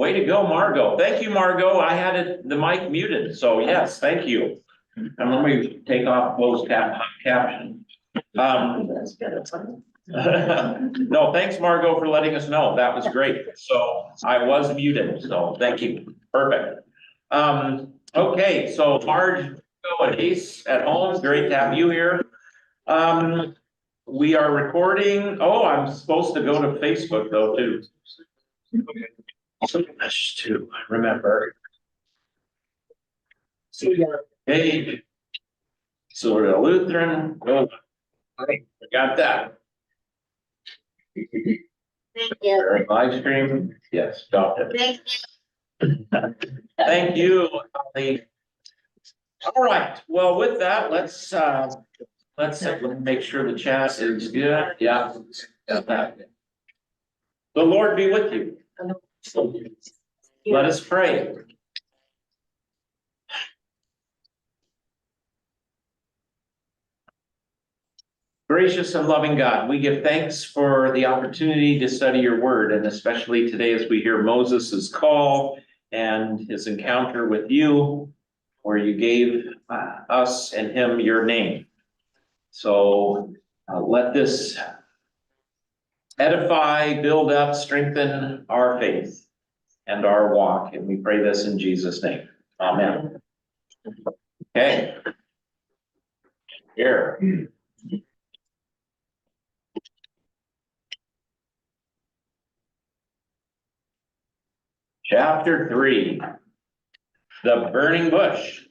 Way to go, Margot. Thank you, Margot. I had the mic muted, so yes, thank you. And let me take off closed caption. No, thanks, Margot, for letting us know. That was great. So I was muted, so thank you. Perfect. Okay, so Marge and Ace at home, great to have you here. We are recording. Oh, I'm supposed to go to Facebook though, too. That's to remember. Hey, Silverdale Lutheran. Oh, I got that. Thank you. Live stream, yes, got it. Thank you. Thank you, Holly. All right, well, with that, let's make sure the chat is good. Yeah, got that. The Lord be with you. Let us pray. Gracious and loving God, we give thanks for the opportunity to study your word, and especially today as we hear Moses's call and his encounter with you, where you gave us and him your name. So let this edify, build up, strengthen our faith and our walk, and we pray this in Jesus' name. Amen. Okay. Here. Chapter 3, the burning bush.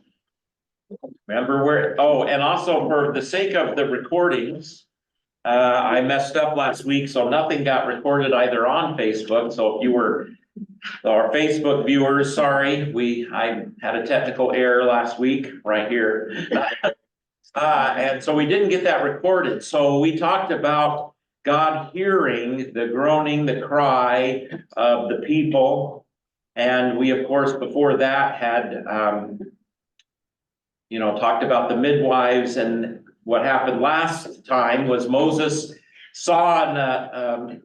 Remember where, oh, and also for the sake of the recordings, I messed up last week, so nothing got recorded either on Facebook. So if you were our Facebook viewers, sorry, I had a technical error last week right here. And so we didn't get that recorded. So we talked about God hearing the groaning, the cry of the people. And we, of course, before that had, talked about the midwives, and what happened last time was Moses saw a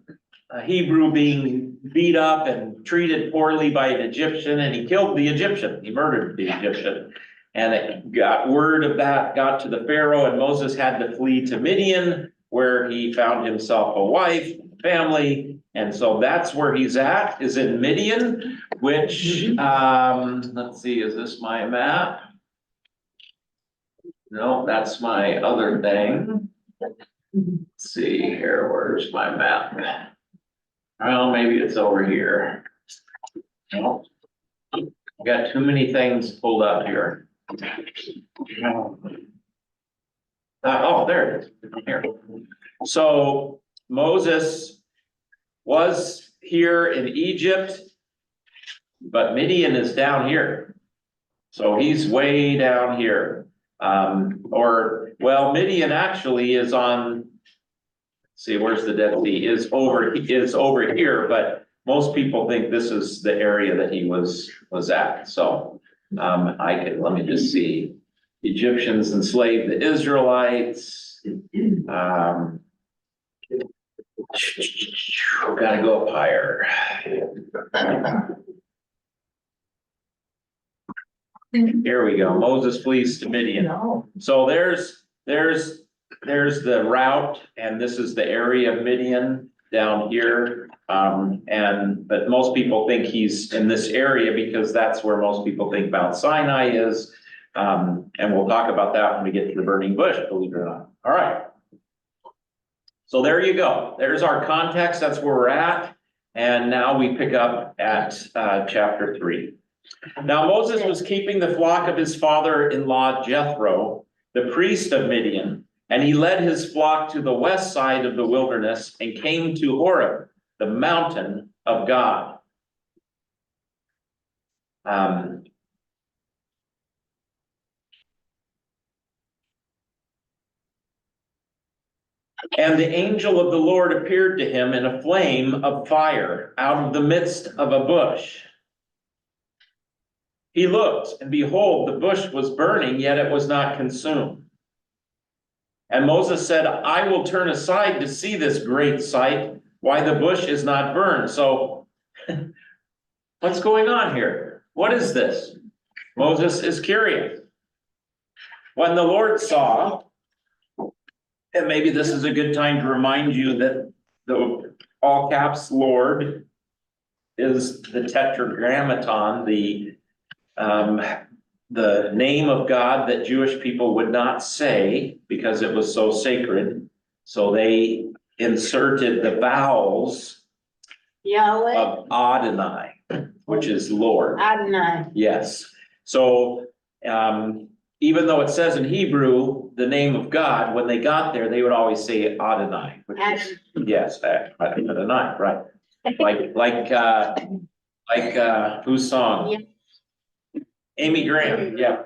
Hebrew being beat up and treated poorly by an Egyptian, and he killed the Egyptian. He murdered the Egyptian. And word of that got to the Pharaoh, and Moses had to flee to Midian, where he found himself a wife, family. And so that's where he's at, is in Midian, which, let's see, is this my map? No, that's my other thing. Let's see here, where's my map? Well, maybe it's over here. No, I've got too many things pulled up here. Oh, there it is, here. So Moses was here in Egypt, but Midian is down here. So he's way down here. Midian actually is on, see, where's the Dead Sea, is over here, but most people think this is the area that he was at. So let me just see. Egyptians enslaved the Israelites. Gotta go up higher. Here we go. Moses flees to Midian. So there's the route, and this is the area of Midian down here. But most people think he's in this area because that's where most people think Mount Sinai is. And we'll talk about that when we get to the burning bush, believe it or not. All right. So there you go. There's our context. That's where we're at. And now we pick up at chapter 3. Now Moses was keeping the flock of his father-in-law Jethro, the priest of Midian, and he led his flock to the west side of the wilderness and came to Horeb, the mountain of God. And the angel of the Lord appeared to him in a flame of fire out of the midst of a bush. He looked, and behold, the bush was burning, yet it was not consumed. And Moses said, I will turn aside to see this great sight, why the bush is not burned. So What's going on here? What is this? Moses is curious. When the Lord saw, and maybe this is a good time to remind you that the all caps Lord is the tetragrammaton, the name of God that Jewish people would not say because it was so sacred. So they inserted the vowels Yahweh, of Adonai, which is Lord. Adonai. Yes, so, even though it says in Hebrew, the name of God, when they got there, they would always say Adonai, which is, yes, Adonai, right? Like, whose song? Amy Graham, yeah,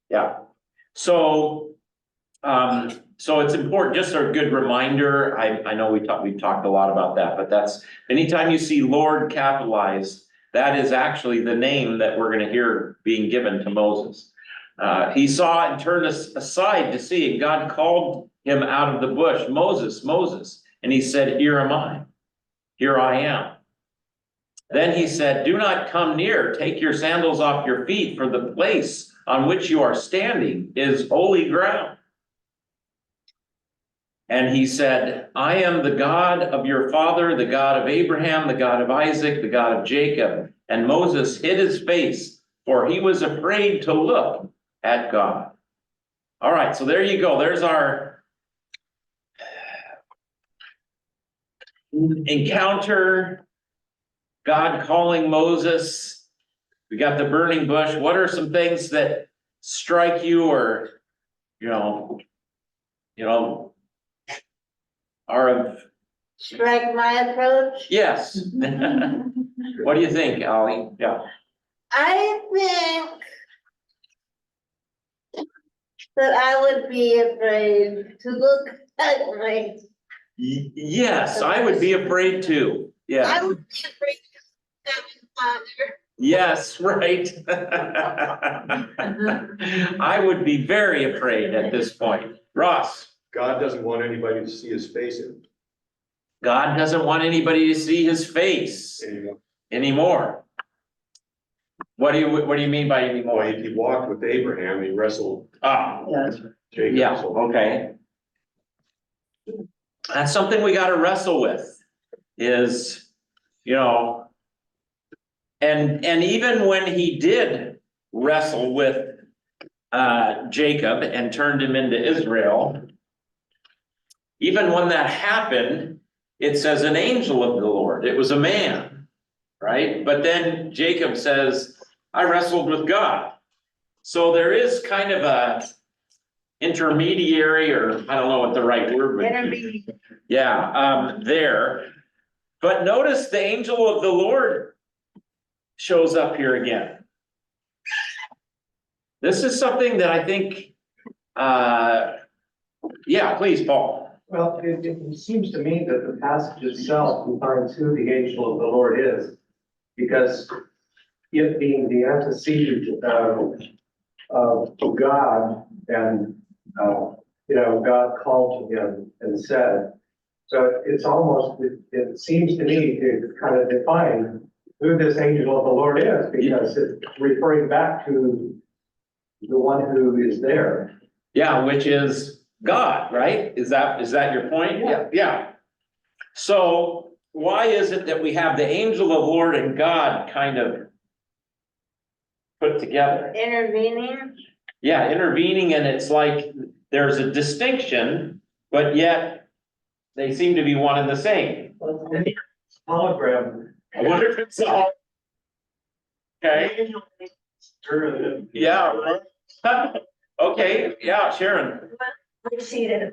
yeah. So, so it's important, just a good reminder, I know we've talked a lot about that, but that's, anytime you see Lord capitalized, that is actually the name that we're gonna hear being given to Moses. He saw and turned aside to see, and God called him out of the bush, Moses, Moses, and he said, here am I, here I am. Then he said, do not come near, take your sandals off your feet, for the place on which you are standing is holy ground. And he said, I am the God of your father, the God of Abraham, the God of Isaac, the God of Jacob. And Moses hid his face, for he was afraid to look at God. All right, so there you go. There's our encounter. God calling Moses. We got the burning bush. What are some things that strike you or, you know, are of, Strike my approach. yes. What do you think, Ollie? Yeah. I think that I would be afraid to look at my, Yes, I would be afraid too. I Yeah. would be afraid to look at my father. Yes, right. I would be very afraid at this point. Ross, God doesn't want anybody to see his face God doesn't want anybody to see his face anymore. anymore. What do you mean by Well, anymore? he walked with Abraham, he wrestled Ah, Jacob. yeah, so- okay. That's something we gotta wrestle with, is, you know. And even when he did wrestle with Jacob and turned him into Israel. Even when that happened, it says an angel of the Lord, it was a man, right? But then Jacob says, I wrestled with God. So there is kind of a intermediary, or I don't know what the right word would be. Intermediate. Yeah, there. But notice the angel of the Lord shows up here again. This is something that I think, yeah, please, Paul. Well, it seems to me that the passage itself defines who the angel of the Lord is. Because it being the antecedent of God and, God called to him and said. So it's almost, it seems to me to kind of define who this angel of the Lord is, because it's referring back to the one who is there. Yeah, which is God, right? Is that your point? Yeah. Yeah. So why is it that we have the angel of the Lord and God kind of put together? Intervening. Yeah, intervening, and it's like there's a distinction, but yet they seem to be one and the same. Hologram. I wonder if it's all. Okay, yeah. Okay, yeah, Sharon, I've seen it.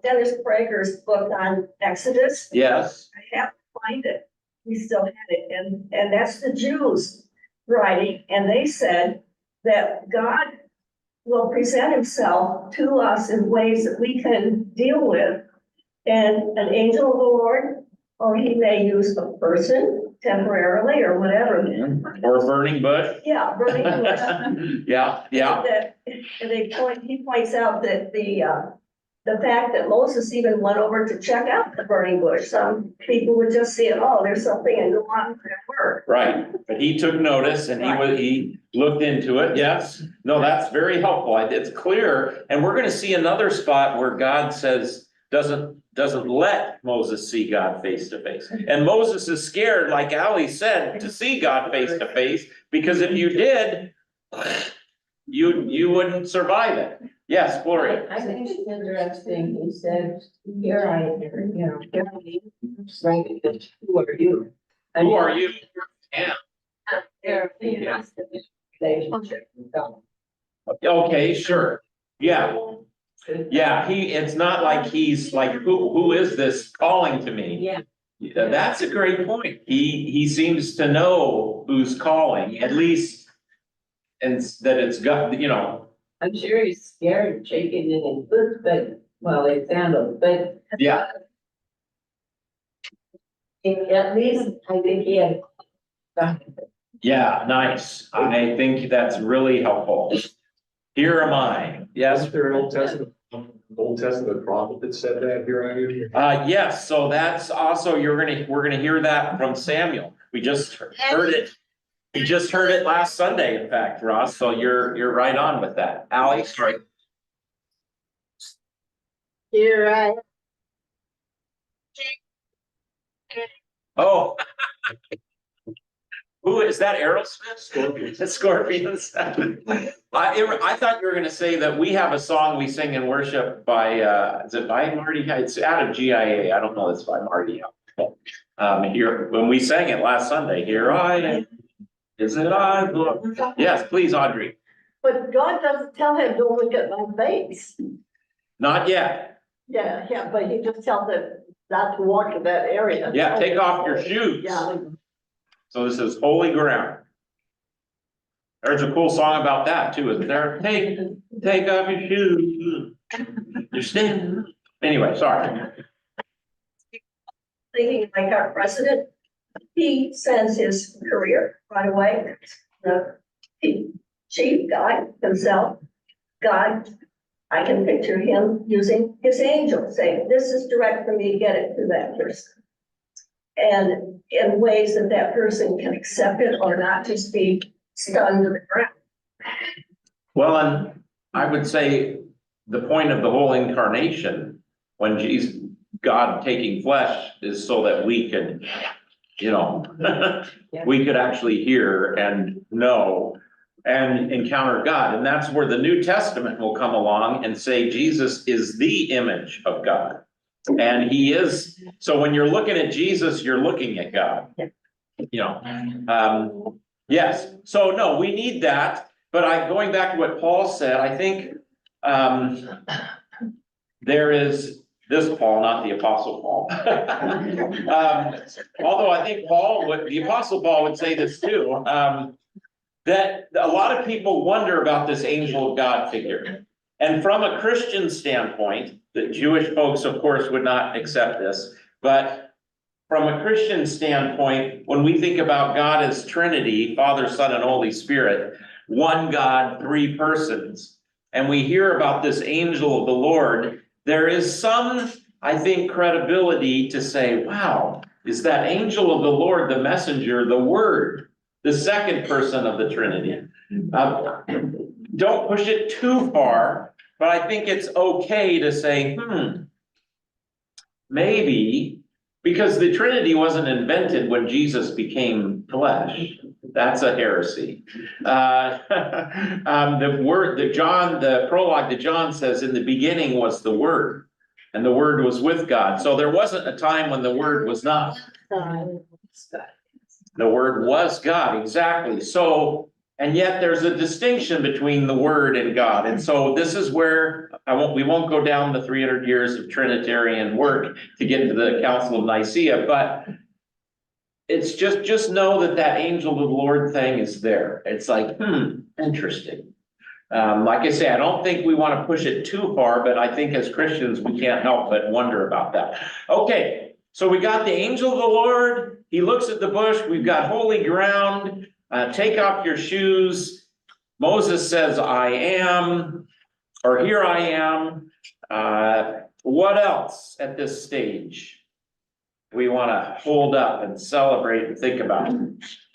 Dennis Prager's book on Exodus. yes, I have to find it. We still had it, and that's the Jews writing, and they said that God will present himself to us in ways that we can deal with. And an angel of the Lord, or he may use a person temporarily or whatever. or a burning bush. Yeah, burning bush. Yeah, yeah, That, and he points out that the fact that Moses even went over to check out the burning bush. Some people would just see it, oh, there's something and go on with their work. Right, but he took notice and he looked into it, yes. No, that's very helpful. It's clear. And we're gonna see another spot where God says, doesn't let Moses see God face to face. And Moses is scared, like Ali said, to see God face to face, because if you did, you wouldn't survive it. Yes, Gloria. I think it's interesting, he said, here I, you know, here I am, right, who are you? Who are you? Yeah, There, relationship with God. okay, sure. Yeah, yeah, it's not like he's like, who is this calling to me? Yeah. Yeah, that's a great point. He seems to know who's calling, at least. And that it's got, you know, I'm sure he's scared, shaking in his boots, but, well, it's sandals, but. yeah, At least, I think he had. yeah, nice. I think that's really helpful. Here am I, yes. Wasn't there an Old Testament prophet that said that, here I am? Yes, so that's also, we're gonna hear that from Samuel. We just heard it. We just heard it last Sunday, in fact, Ross, so you're right on with that. Ally, sorry. Here I, Oh. Who is that, Aerosmith? Scorpions. The Scorpions. I thought you were gonna say that we have a song we sing in worship by, is it by Marty? It's out of GIA, I don't know, it's by Marty. Here, when we sang it last Sunday, here I am. Is it I, Lord? Yes, please, Audrey. but God doesn't tell him, don't look at my face. Not yet. Yeah, but he just tells him not to walk in that area. Yeah, take off your shoes. Yeah, So this is holy ground. There's a cool song about that too, isn't there? Take off your shoes. You're standing. Anyway, sorry. Thinking like our president, he sends his career right away. The chief God himself, God, I can picture him using his angel, saying, this is direct for me to get it to that person. And in ways that that person can accept it or not just be stunned to the ground. Well, and I would say the point of the whole incarnation, when Jesus, God taking flesh, is so that we could, you know, we could actually hear and know and encounter God. And that's where the New Testament will come along and say Jesus is the image of God. And he is, so when you're looking at Jesus, you're looking at God. You know, yes, so no, we need that, but going back to what Paul said, I think there is this Paul, not the Apostle Paul. Although I think the Apostle Paul would say this too, that a lot of people wonder about this angel of God figure. And from a Christian standpoint, the Jewish folks, of course, would not accept this, but from a Christian standpoint, when we think about God as Trinity, Father, Son, and Holy Spirit, one God, three persons, and we hear about this angel of the Lord, there is some, I think, credibility to say, wow, is that angel of the Lord, the messenger, the Word, the second person of the Trinity? Don't push it too far, but I think it's okay to say, maybe, because the Trinity wasn't invented when Jesus became flesh. That's a heresy. The word, the prologue to John says, in the beginning was the Word, and the Word was with God. So there wasn't a time when the Word was not. The Word was God, exactly. So, and yet there's a distinction between the Word and God. And so this is where we won't go down the 300 years of Trinitarian work to get into the Council of Nicaea, but it's just know that angel of the Lord thing is there. It's like, interesting. Like I say, I don't think we want to push it too far, but I think as Christians, we can't help but wonder about that. Okay, so we got the angel of the Lord. He looks at the bush. We've got holy ground. Take off your shoes. Moses says, I am, or here I am. What else at this stage? We wanna hold up and celebrate and think about.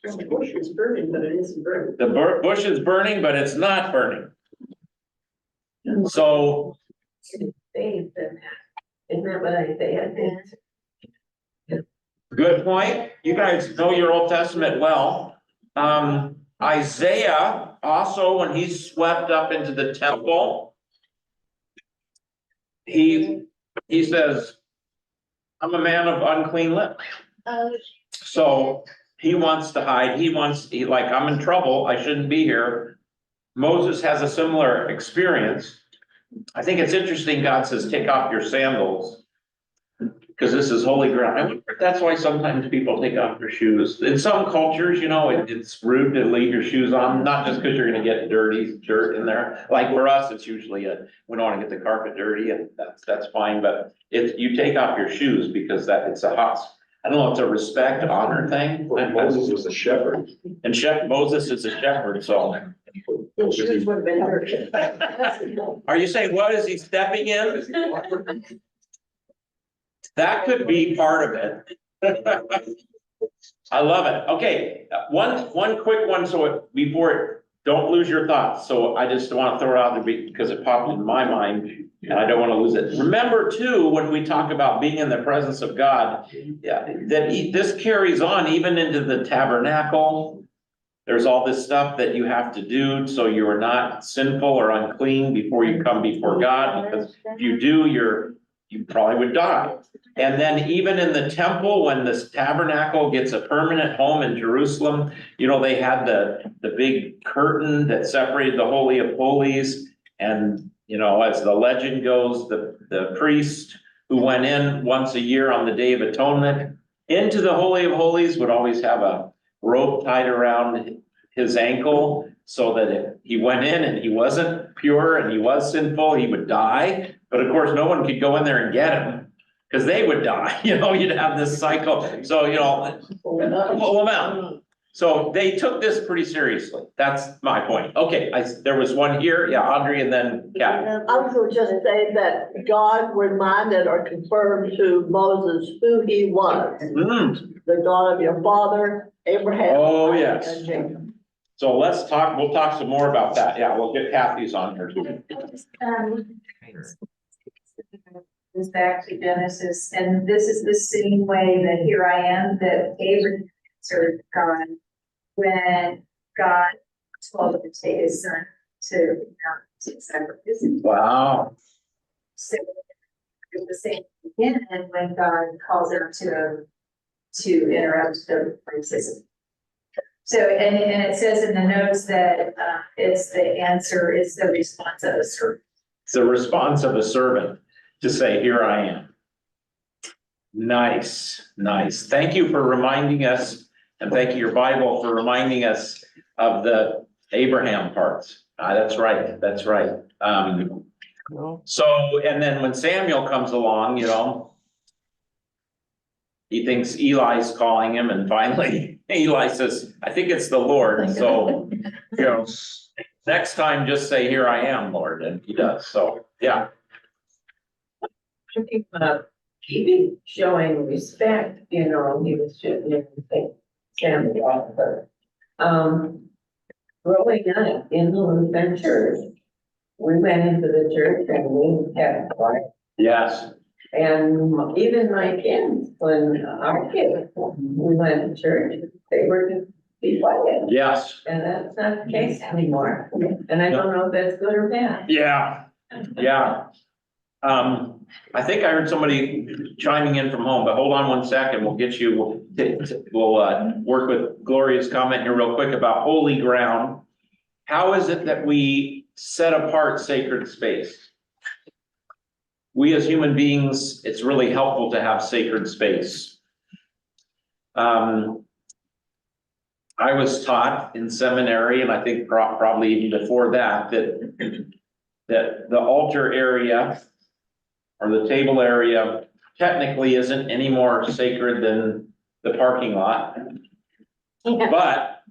The bush is burning, but it isn't burning. The bush is burning, but it's not burning. So, Faith in that. Isn't that what I say? I think. good point. You guys know your Old Testament well. Isaiah also, when he swept up into the temple, he says, I'm a man of unclean lips. So he wants to hide. He like, I'm in trouble. I shouldn't be here. Moses has a similar experience. I think it's interesting. God says, take off your sandals. Because this is holy ground. I wonder if that's why sometimes people take off their shoes. In some cultures, you know, it's rude to leave your shoes on, not just because you're gonna get dirty dirt in there. Like for us, it's usually we don't wanna get the carpet dirty, and that's fine, but if you take off your shoes because it's a hot, I don't know, it's a respect, honor thing. Moses was a shepherd. And Moses is a shepherd, so. It should have been her. Are you saying, what is he stepping in? That could be part of it. I love it. Okay, one quick one, so don't lose your thoughts. So I just want to throw it out there because it popped in my mind and I don't want to lose it. Remember too, when we talk about being in the presence of God, this carries on even into the tabernacle. There's all this stuff that you have to do so you are not sinful or unclean before you come before God, because if you do, you probably would die. And then even in the temple, when this tabernacle gets a permanent home in Jerusalem, you know, they had the big curtain that separated the Holy of Holies. And, you know, as the legend goes, the priest who went in once a year on the Day of Atonement into the Holy of Holies would always have a rope tied around his ankle so that if he went in and he wasn't pure and he was sinful, he would die. But of course, no one could go in there and get him because they would die. You know, you'd have this cycle. So, you know, full amount. So they took this pretty seriously. That's my point. Okay, there was one here. Yeah, Audrey, and then Kathy. I was just saying that God reminded or confirmed to Moses who he was, the God of your father, Abraham. Oh, yes. And Jacob. So we'll talk some more about that. Yeah, we'll get Kathy's on here too. This back to Genesis, and this is the same way that here I am, that Abraham answered God when God told him to take his son to Mount to sacrifice. Wow. So it's the same again when God calls him to interrupt the princess. So, and it says in the notes that it's the answer is the response of a servant. It's the response of a servant to say, here I am. Nice, nice. Thank you for reminding us, and thank you, your Bible, for reminding us of the Abraham parts. That's right, that's right. So, and then when Samuel comes along, you know, he thinks Eli's calling him, and finally Eli says, I think it's the Lord. So, you know, next time just say, here I am, Lord, and he does. So, yeah. Even showing respect, you know, he was shouldn't Samuel, but, growing up in the Lutheran church, we went into the church and we had a choir. Yes. And even my kids, when our kids, we went to church, they were to be quiet. Yes. And that's not the case anymore. And I don't know if that's good or bad. Yeah. Yeah. I think I heard somebody chiming in from home, but hold on one second. We'll get you, we'll work with Gloria's comment here real quick about holy ground. How is it that we set apart sacred space? We as human beings, it's really helpful to have sacred space. I was taught in seminary, and I think probably even before that the altar area or the table area technically isn't any more sacred than the parking lot. But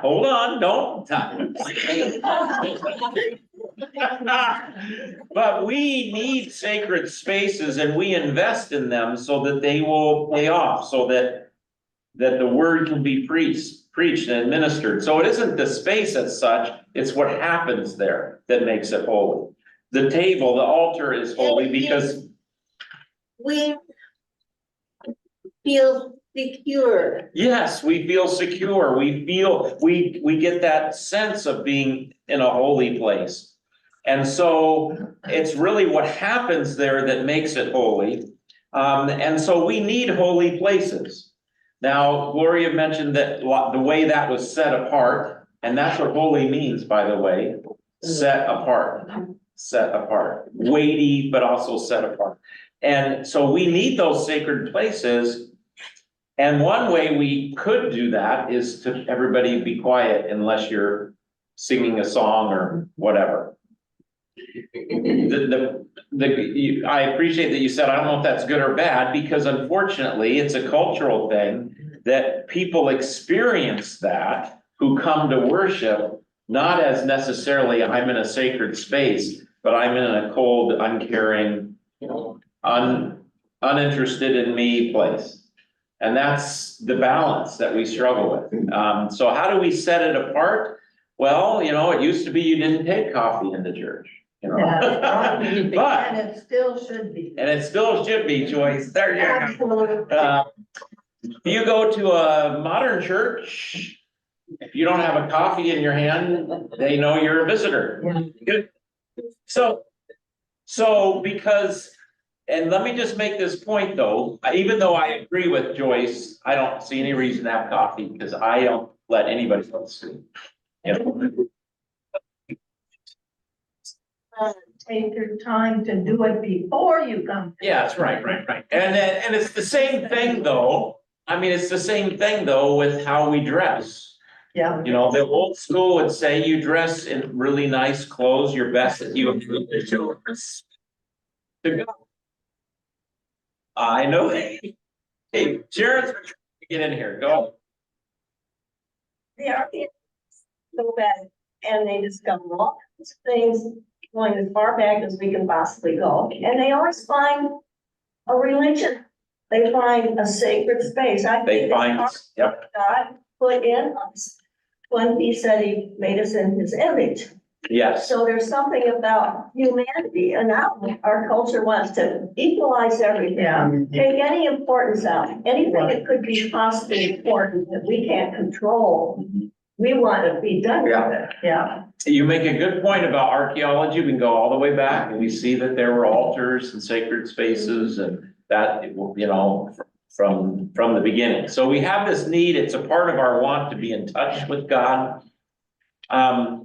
hold on, don't. But we need sacred spaces and we invest in them so that they will pay off, so that the word can be preached and administered. So it isn't the space as such, it's what happens there that makes it holy. The table, the altar is holy because, We feel secure. yes, we feel secure, we feel, we get that sense of being in a holy place. And so it's really what happens there that makes it holy. And so we need holy places. Now, Gloria mentioned that the way that was set apart, and that's what holy means, by the way, set apart, weighty, but also set apart. And so we need those sacred places. And one way we could do that is to everybody be quiet unless you're singing a song or whatever. I appreciate that you said, I don't know if that's good or bad, because unfortunately, it's a cultural thing that people experience that who come to worship, not as necessarily I'm in a sacred space, but I'm in a cold, uncaring, uninterested in me place. And that's the balance that we struggle with. So how do we set it apart? Well, it used to be you didn't take coffee in the church. But, And it still should be. and it still should be, Joyce, there you go. Absolutely. If you go to a modern church, if you don't have a coffee in your hand, they know you're a visitor. Good. So because, and let me just make this point though, even though I agree with Joyce, I don't see any reason to have coffee because I don't let anybody else sleep. Take your time to do it before you come. Yeah, that's right. And it's the same thing though. I mean, it's the same thing though with how we dress. Yeah. The old school would say you dress in really nice clothes, your best that you have to go. I know. Hey, Sharon's get in here, go. The Archaeans go back and they discover all kinds of things going as far back as we can possibly go. And they always find a religion. They find a sacred space. I They think find, that's yep, what God put in us when he said he made us in his image. yes, So there's something about humanity, and now our culture wants to equalize everything. Take any importance out, anything that could be possibly important that we can't control. We want to be done with it, yeah. you make a good point about archaeology. We can go all the way back and we see that there were altars and sacred spaces and that, from the beginning. So we have this need, it's a part of our want to be in touch with God. I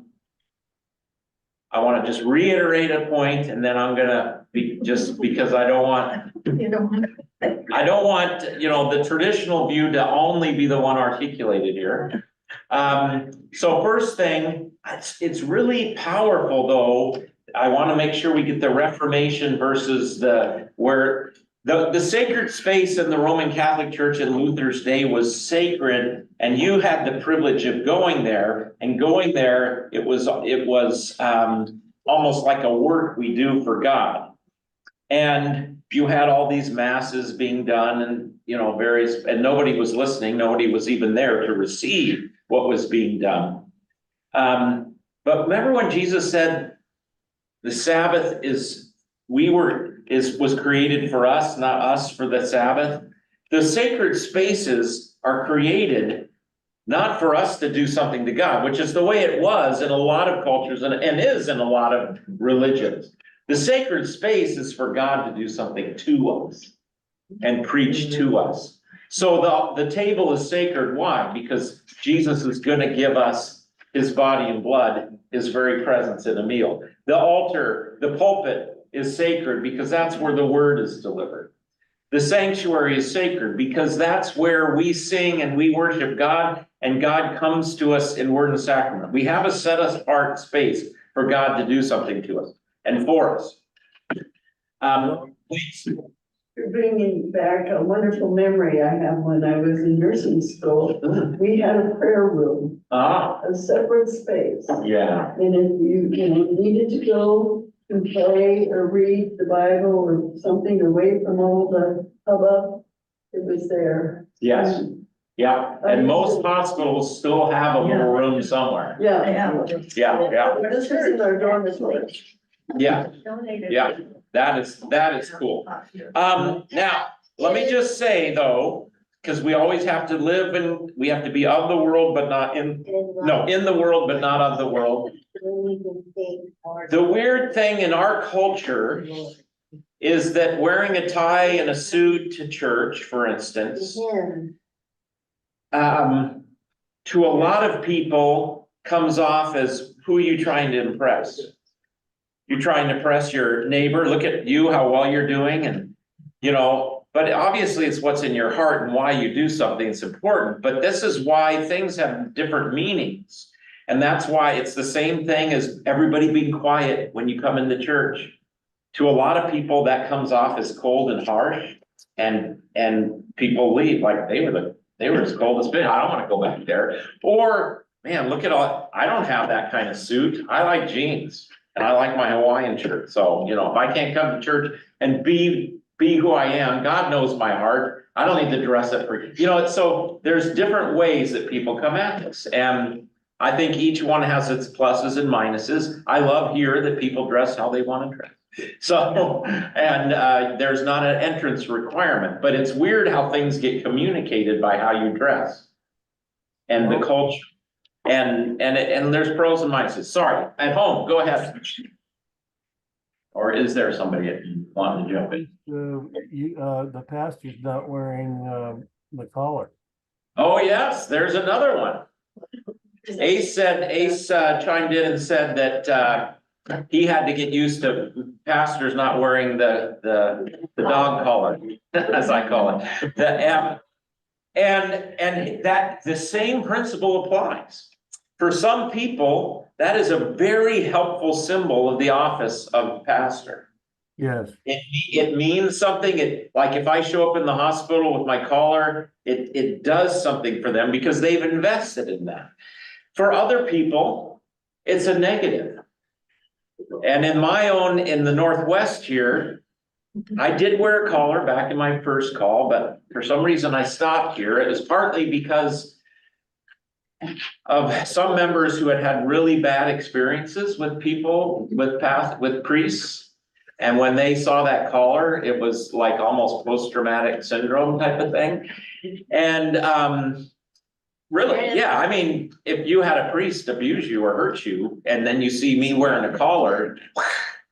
want to just reiterate a point and then I'm gonna just because I don't want, the traditional view to only be the one articulated here. So first thing, it's really powerful though. I want to make sure we get the Reformation versus the sacred space in the Roman Catholic Church in Luther's day was sacred, and you had the privilege of going there, and going there, it was almost like a work we do for God. And you had all these masses being done and, and nobody was listening, nobody was even there to receive what was being done. But remember when Jesus said, the Sabbath was created for us, not us for the Sabbath. The sacred spaces are created not for us to do something to God, which is the way it was in a lot of cultures and is in a lot of religions. The sacred space is for God to do something to us and preach to us. So the table is sacred. Why? Because Jesus is going to give us his body and blood, his very presence in a meal. The altar, the pulpit is sacred because that's where the word is delivered. The sanctuary is sacred because that's where we sing and we worship God, and God comes to us in word and sacrament. We have a set apart space for God to do something to us and for us. Please. You're bringing back a wonderful memory I have when I was in nursing school. We had a prayer room, Ah, a separate space. yeah, And if you needed to go and pray or read the Bible or something away from all the hubbub, it was there. yes, yeah, and most hospitals still have a little room somewhere. Yeah. Yeah. This is in our dormitory. Yeah, Donated. yeah, that is cool. Now, let me just say though, because we always have to live and we have to be of the world, but not in, no, in the world, but not of the world. The weird thing in our culture is that wearing a tie and a suit to church, for instance, to a lot of people comes off as who are you trying to impress? You're trying to impress your neighbor, look at you, how well you're doing, and, you know, but obviously it's what's in your heart and why you do something that's important, but this is why things have different meanings. And that's why it's the same thing as everybody being quiet when you come in the church. To a lot of people, that comes off as cold and harsh, and people leave like they were as cold as spit, I don't wanna go back there. Or, man, look at all, I don't have that kind of suit, I like jeans. And I like my Hawaiian shirt, so, you know, if I can't come to church and be who I am, God knows my heart, I don't need to dress up for, you know, so there's different ways that people come at this, and I think each one has its pluses and minuses. I love here that people dress how they wanna dress. So, and, there's not an entrance requirement, but it's weird how things get communicated by how you dress. And the culture. And there's pros and minuses. Sorry, at home, go ahead. Or is there somebody that you want to jump in? The pastor's not wearing, the collar. Oh, yes, there's another one. Ace chimed in and said that, he had to get used to pastors not wearing the dog collar, as I call it. And that the same principle applies. For some people, that is a very helpful symbol of the office of pastor. Yes. It means something, like if I show up in the hospital with my collar, it does something for them because they've invested in that. For other people, it's a negative. And in the Northwest here, I did wear a collar back in my first call, but for some reason I stopped here. It was partly because of some members who had really bad experiences with people, with priests. And when they saw that collar, it was like almost post-traumatic syndrome type of thing. And, really, yeah, I mean, if you had a priest abuse you or hurt you, and then you see me wearing a collar,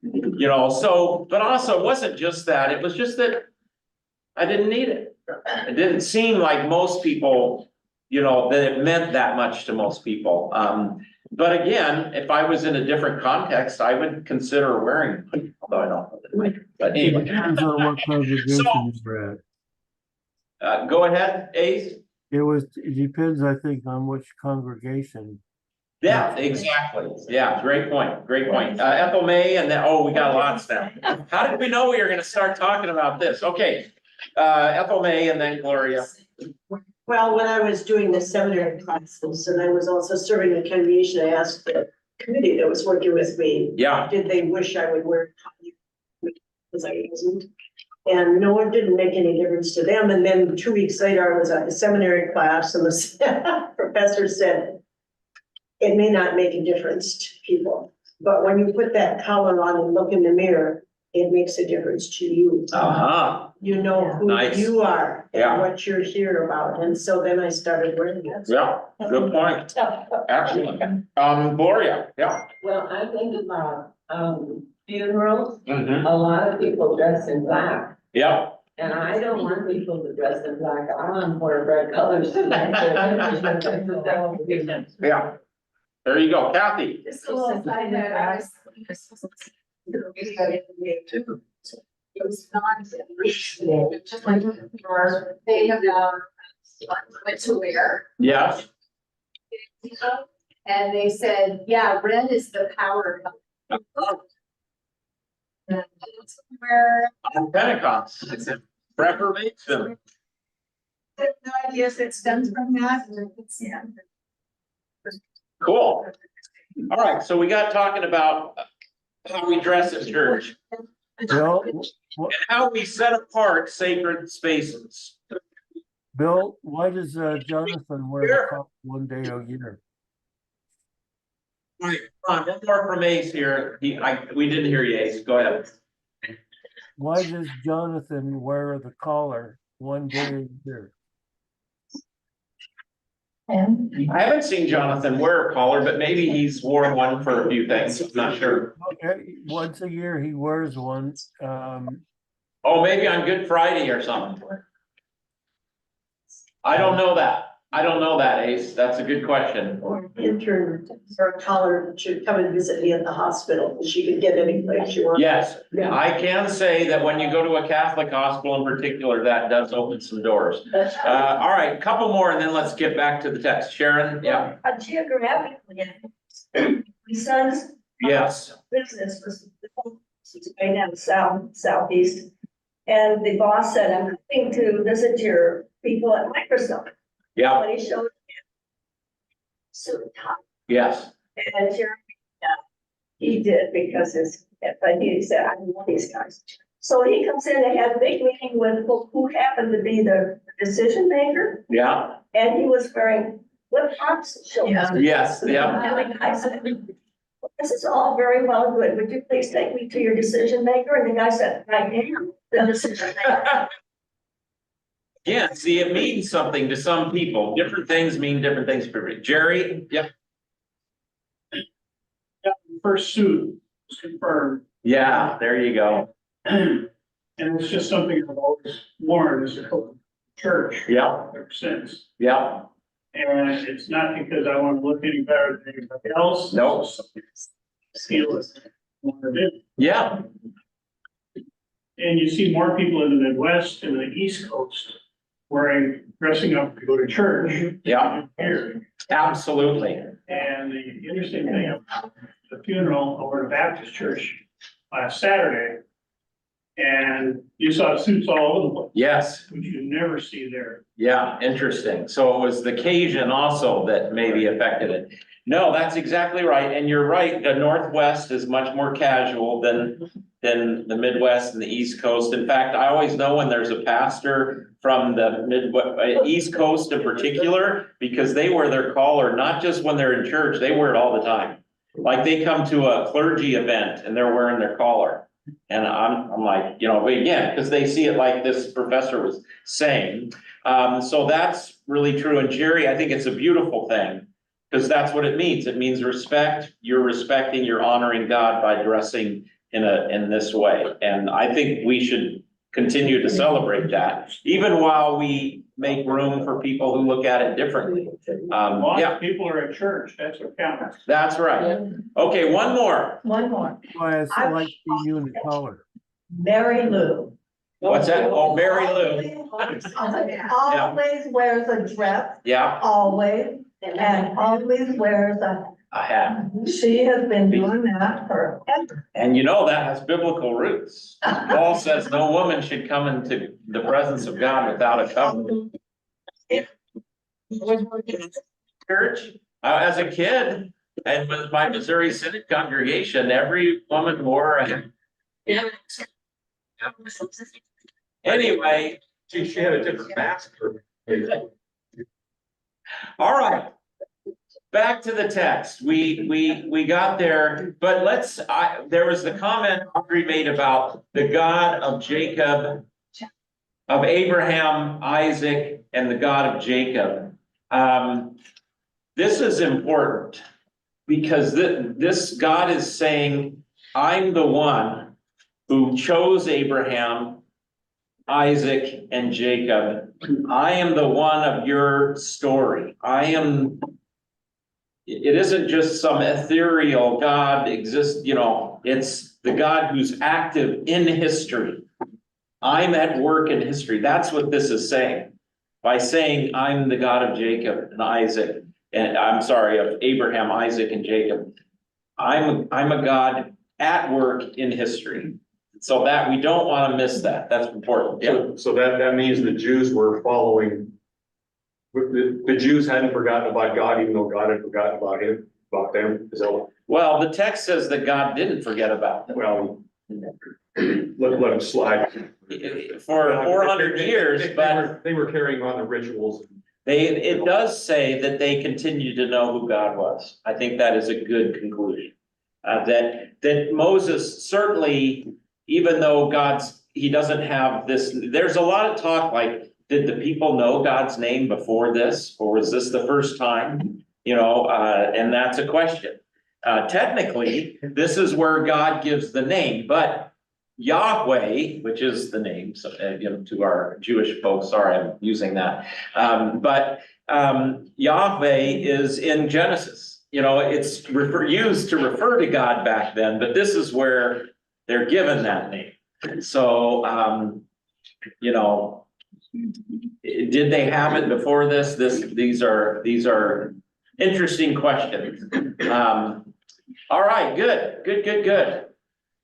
you know, so, but also it wasn't just that, it was just that I didn't need it. It didn't seem like most people, you know, that it meant that much to most people. But again, if I was in a different context, I would consider wearing, although I don't, but anyway. Depends on what congregation you're at. Go ahead, Ace. It depends, I think, on which congregation. Yeah, exactly. Yeah, great point, great point. Ethel May and then, oh, we got lots now. How did we know we were gonna start talking about this? Okay. Ethel May and then Gloria. Well, when I was doing the seminary classes and I was also serving the congregation, I asked the committee that was working with me, Yeah, did they wish I would wear a tie? Because I wasn't. And no, it didn't make any difference to them. And then 2 weeks later, I was at the seminary class and the professor said, it may not make a difference to people, but when you put that collar on and look in the mirror, it makes a difference to you. uh-huh, You know who Nice. you are Yeah. and what you're here about. And so then I started wearing it. yeah, good point. Excellent. Gloria, yeah. Well, I think about, funerals, Mhm. a lot of people dress in black. Yeah, And I don't want people to dress in black, I want to wear bright colors. yeah. There you go, Kathy. Just a little side note, I was. It was not, just like your thing about what to wear. Yes. And they said, yeah, red is the power. And Where, On Pentecost, it's a Reformation. no idea if it stems from that. Yeah. Cool. All right, so we got talking about how we dress in church Bill, and how we set apart sacred spaces. Bill, why does Jonathan wear the collar one day a year? All right, come on, one more from Ace here. We didn't hear you, Ace. Go ahead. Why does Jonathan wear the collar one day a year? I haven't seen Jonathan wear a collar, but maybe he's worn one for a few things. I'm not sure. Okay, once a year he wears one. Oh, maybe on Good Friday or something. I don't know that. I don't know that, Ace. That's a good question. Or intern or a collar should come and visit me at the hospital. She could get any place she wants. Yes, Yeah. I can say that when you go to a Catholic hospital in particular, that does open some doors. All right, couple more and then let's get back to the text. Sharon, yeah, Geographically, my son's yes, business was way down southeast. And the boss said, I'm coming to visit your people at Microsoft. yeah, When he showed him. So top, yes, and Jeremy, he did because but he said, I know these guys. So he comes in and had a big meeting with who happened to be the decision maker, yeah, and he was wearing flip-flops. Yeah. yes, yeah. And the guy said, this is all very well good. Would you please take me to your decision maker? And the guy said, I am the decision maker. Yeah, see, it means something to some people. Different things mean different things for me. Jerry, yeah, First suit was confirmed, yeah, there you go. and it's just something I've always worn as a church Yeah, ever since. yeah, And it's not because I want to look any better than anybody else. no, Feel it. Want to do. yeah, And you see more people in the Midwest and the East Coast dressing up to go to church. yeah, Here. absolutely. And the interesting thing about the funeral over at Baptist Church last Saturday, and you saw suits all over the place, Yes, which you never see there. yeah, interesting. So it was the occasion also that maybe affected it. No, that's exactly right. And you're right, the Northwest is much more casual than the Midwest and the East Coast. In fact, I always know when there's a pastor from the East Coast in particular, because they wear their collar, not just when they're in church, they wear it all the time. Like they come to a clergy event and they're wearing their collar. And I'm like, but again, because they see it like this professor was saying. So that's really true. And Jerry, I think it's a beautiful thing. Because that's what it means. It means respect. You're respecting, you're honoring God by dressing in this way. And I think we should continue to celebrate that, even while we make room for people who look at it differently. Lots Yeah, of people are at church, that's what counts. that's right. Okay, one more. One more. Why I like seeing you in the collar. Mary Lou. What's that? Oh, Mary Lou. Always wears a dress, Yeah, always, and always wears a hat. she has been doing that forever. And that has biblical roots. Paul says no woman should come into the presence of God without a covering. Church, as a kid, and with my Missouri Synod congregation, every woman wore a hat. Anyway, She had a different mask for. all right. Back to the text. We got there, but there was the comment Audrey made about the God of Jacob, of Abraham, Isaac, and the God of Jacob. This is important because this God is saying, I'm the one who chose Abraham, Isaac, and Jacob. I am the one of your story. It isn't just some ethereal God exists, it's the God who's active in history. I'm at work in history. That's what this is saying. By saying I'm the God of Jacob and Isaac, and I'm sorry, of Abraham, Isaac, and Jacob. I'm a God at work in history. So that, we don't want to miss that. That's important. Yeah. So that means the Jews were following. The Jews hadn't forgotten about God, even though God had forgotten about them, is that what? Well, the text says that God didn't forget about them. Well, let them slide. For 400 years, but They were carrying on the rituals. it does say that they continued to know who God was. I think that is a good conclusion. That Moses certainly, even though he doesn't have this, there's a lot of talk like, did the people know God's name before this? Or was this the first time? And that's a question. Technically, this is where God gives the name, but Yahweh, which is the name, so, to our Jewish folks, sorry, I'm using that. But Yahweh is in Genesis. It's used to refer to God back then, but this is where they're given that name. So, did they have it before this? These are interesting questions. All right, good.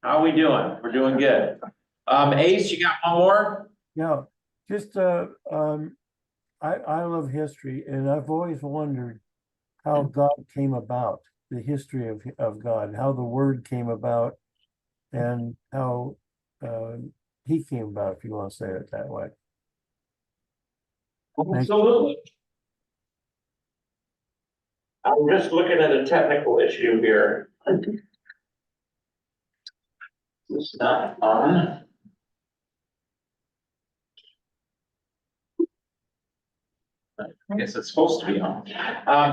How are we doing? We're doing good. Ace, you got one more? Yeah, just, I love history, and I've always wondered how God came about, the history of God, how the word came about, and how he came about, if you want to say it that way. Absolutely. I'm just looking at a technical issue here. It's not on. I guess it's supposed to be on.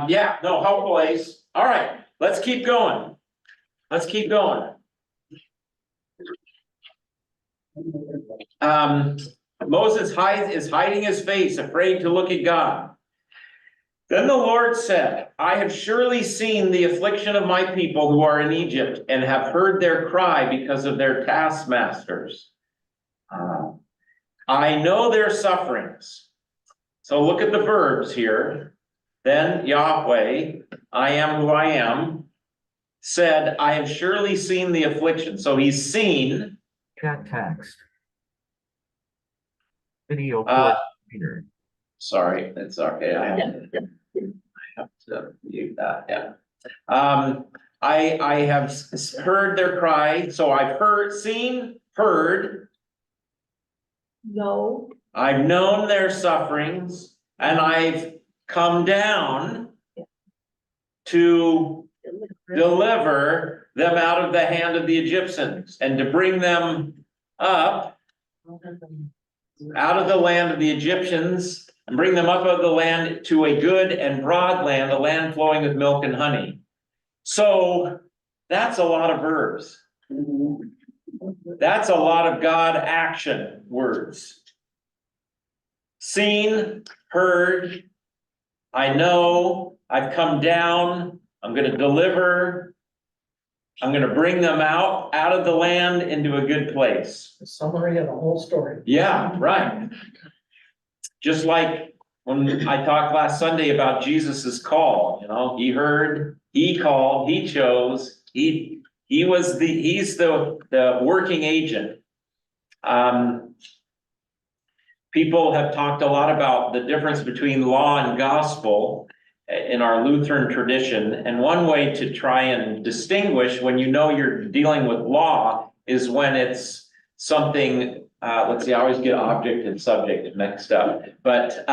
Yeah, no, helpful, Ace. All right, let's keep going. Moses is hiding his face, afraid to look at God. Then the Lord said, I have surely seen the affliction of my people who are in Egypt and have heard their cry because of their taskmasters. I know their sufferings. So look at the verbs here. Then Yahweh, I am who I am, said, I have surely seen the affliction. So he's seen. Cat text. Video. Peter. Sorry, it's okay. I have to mute that, yeah. I have heard their cry, so I've heard. No. I've known their sufferings, and I've come down to deliver them out of the hand of the Egyptians and to bring them up out of the land of the Egyptians and bring them up out of the land to a good and broad land, a land flowing with milk and honey. So that's a lot of verbs. That's a lot of God action words. Seen, heard, I know, I've come down, I'm going to deliver, I'm going to bring them out of the land into a good place. A summary of the whole story. Yeah, right. Just like when I talked last Sunday about Jesus's call, he heard, he called, he chose, he's the working agent. People have talked a lot about the difference between law and gospel in our Lutheran tradition. And one way to try and distinguish when you're dealing with law is when it's something, let's see, I always get object and subject mixed up. But,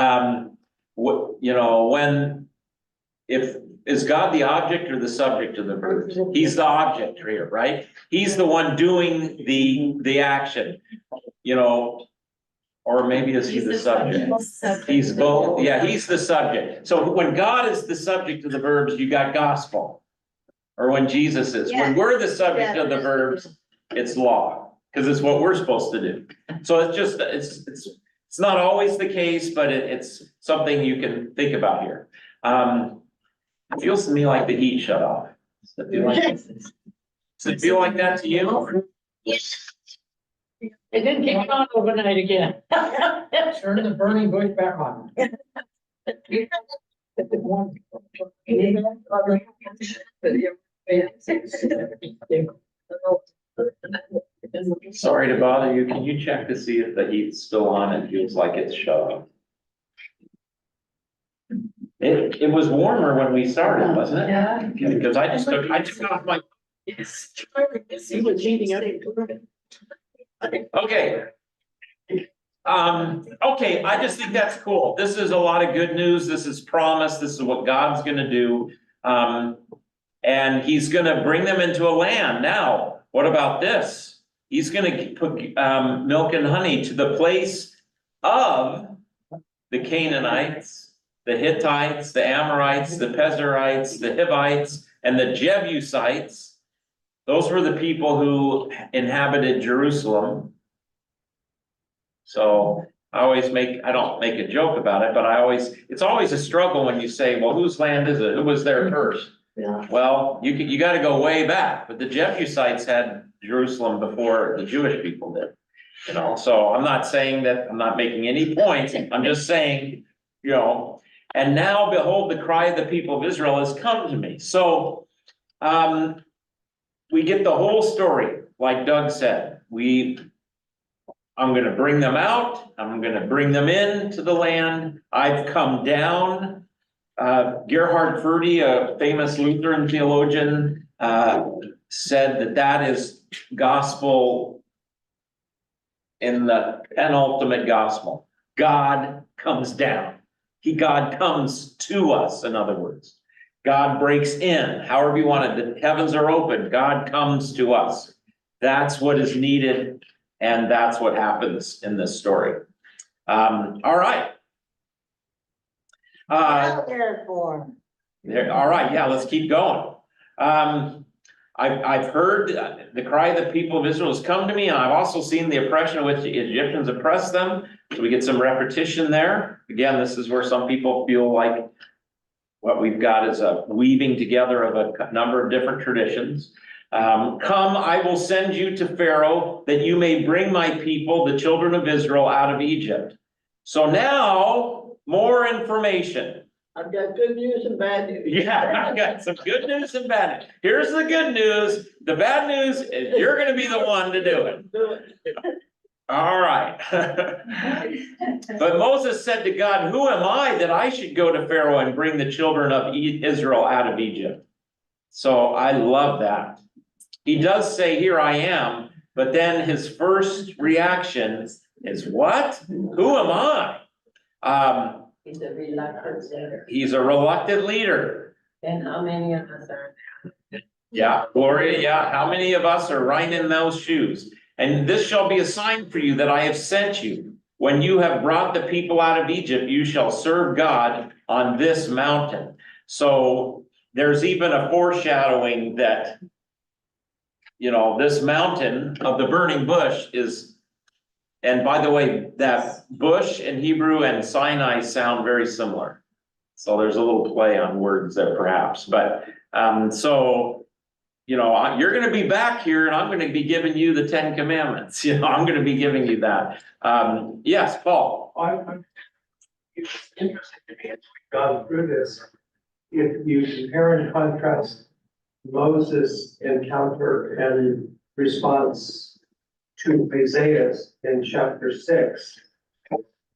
is God the object or the subject of the verb? He's the object here, right? He's the one doing the action, or maybe is he the subject? He's both. Yeah, he's the subject. So when God is the subject of the verbs, you got gospel. Or when Jesus is. When we're the subject of the verbs, it's law. Because it's what we're supposed to do. So it's not always the case, but it's something you can think about here. It feels to me like the heat shut off. Does it feel like that to you? Yes. It didn't kick on overnight again. Turn the burning bush back on. Sorry to bother you. Can you check to see if the heat's still on? It feels like it's shut off. It was warmer when we started, wasn't it? Yeah. Because I took off my. He was heating up. Okay. Okay, I just think that's cool. This is a lot of good news. This is promise. This is what God's gonna do. And he's gonna bring them into a land. Now, what about this? He's gonna put, milk and honey to the place of the Canaanites, the Hittites, the Amorites, the Pezerites, the Hivites, and the Jebusites. Those were the people who inhabited Jerusalem. So I don't make a joke about it, but it's always a struggle when you say, well, whose land is it? Who was there first? Yeah. Well, you gotta go way back, but the Jebusites had Jerusalem before the Jewish people did. You know, so I'm not saying that, I'm not making any points, I'm just saying, you know, and now behold, the cry of the people of Israel has come to me. So, we get the whole story, like Doug said, I'm gonna bring them out, I'm gonna bring them into the land, I've come down. Gerhard Forde, a famous Lutheran theologian, said that is gospel in the penultimate gospel. God comes down. God comes to us, in other words. God breaks in, however you want it, the heavens are open, God comes to us. That's what is needed, and that's what happens in this story. All right. All right, yeah, let's keep going. I've heard the cry of the people of Israel has come to me, and I've also seen the oppression in which the Egyptians oppressed them. So we get some repetition there. Again, this is where some people feel like what we've got is a weaving together of a number of different traditions. Come, I will send you to Pharaoh that you may bring my people, the children of Israel, out of Egypt. So now, more information. I've got good news and bad news. Yeah, I've got some good news and bad news. Here's the good news. The bad news is you're gonna be the one to do it. Do it. All right. But Moses said to God, who am I that I should go to Pharaoh and bring the children of Israel out of Egypt? So I love that. He does say, here I am, but then his first reaction is what? Who am I? He's a reluctant leader. He's a reluctant leader. And how many of us are? Yeah, Gloria, yeah, how many of us are right in those shoes? And this shall be a sign for you that I have sent you. When you have brought the people out of Egypt, you shall serve God on this mountain. So there's even a foreshadowing that, you know, this mountain of the burning bush is, and by the way, that bush in Hebrew and Sinai sound very similar. So there's a little play on words there perhaps, but so, you know, you're gonna be back here and I'm gonna be giving you the 10 Commandments, you know, I'm gonna be giving you that. Yes, Paul. It's interesting to me as we've gone through this. If you compare and contrast Moses' encounter and response to Isaiah's in chapter 6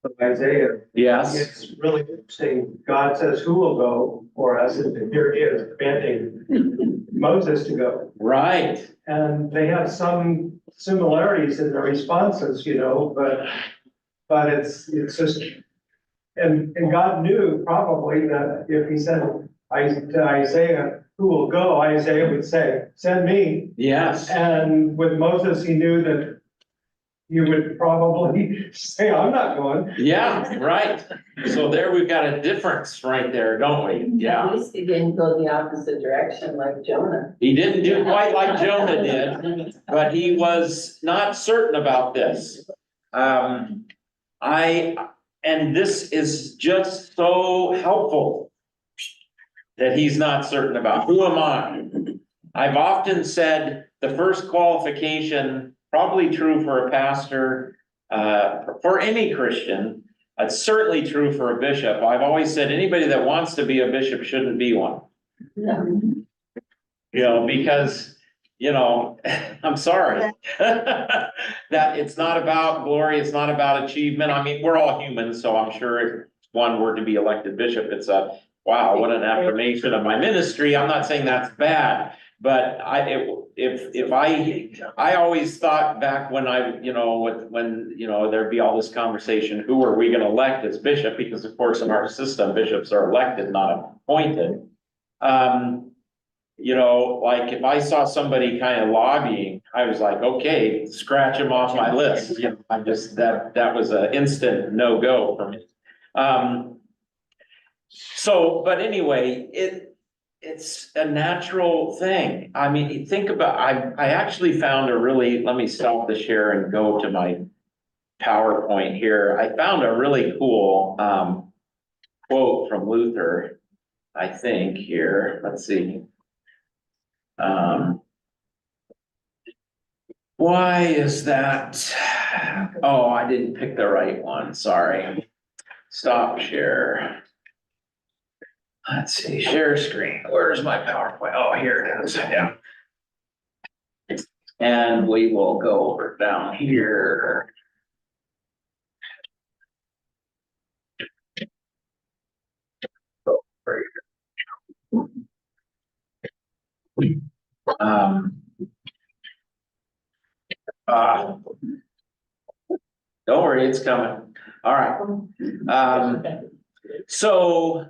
of Isaiah. Yes. It's really interesting. God says, who will go for us? And here he is commanding Moses to go. Right. And they have some similarities in their responses, you know, but it's just, and God knew probably that if he said to Isaiah, who will go, Isaiah would say, send me. Yes. And with Moses, he knew that you would probably say, I'm not going. Yeah, right. So there we've got a difference right there, don't we? At Yeah. least he didn't go the opposite direction like Jonah. He didn't do quite like Jonah did, but he was not certain about this. And this is just so helpful that he's not certain about. Who am I? I've often said the first qualification, probably true for a pastor, for any Christian, it's certainly true for a bishop. I've always said anybody that wants to be a bishop shouldn't be one. Yeah. You know, because you know, I'm sorry. That it's not about glory, it's not about achievement. I mean, we're all humans, so I'm sure if one were to be elected bishop, it's a, wow, what an affirmation of my ministry. I'm not saying that's bad. But I always thought back when when there'd be all this conversation, who are we gonna elect as bishop? Because of course, in our system, bishops are elected, not appointed. Like if I saw somebody kind of lobbying, I was like, okay, scratch them off my list. I'm just, that was an instant no-go for me. But anyway, it's a natural thing. I mean, think about, I actually found let me stop the share and go to my PowerPoint here. I found a really cool, quote from Luther, I think here, let's see. Why is that? Oh, I didn't pick the right one, sorry. Stop share. Let's see, share screen. Where's my PowerPoint? Oh, here it is, yeah. And we will go over down here. Don't worry, it's coming. All right. So.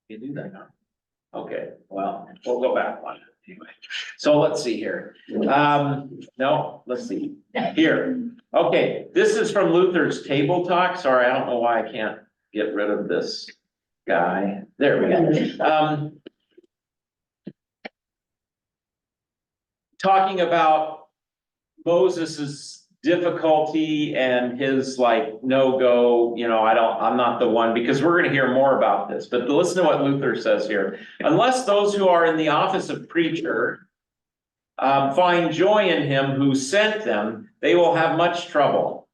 You do that now. Okay, well, we'll go back one anyway. So let's see here. No, let's see here. Okay, this is from Luther's Table Talk. Sorry, I don't know why I can't get rid of this guy. There we go. Talking about Moses's difficulty and his no-go, I'm not the one, because we're gonna hear more about this, but listen to what Luther says here. Unless those who are in the office of preacher find joy in him who sent them, they will have much trouble.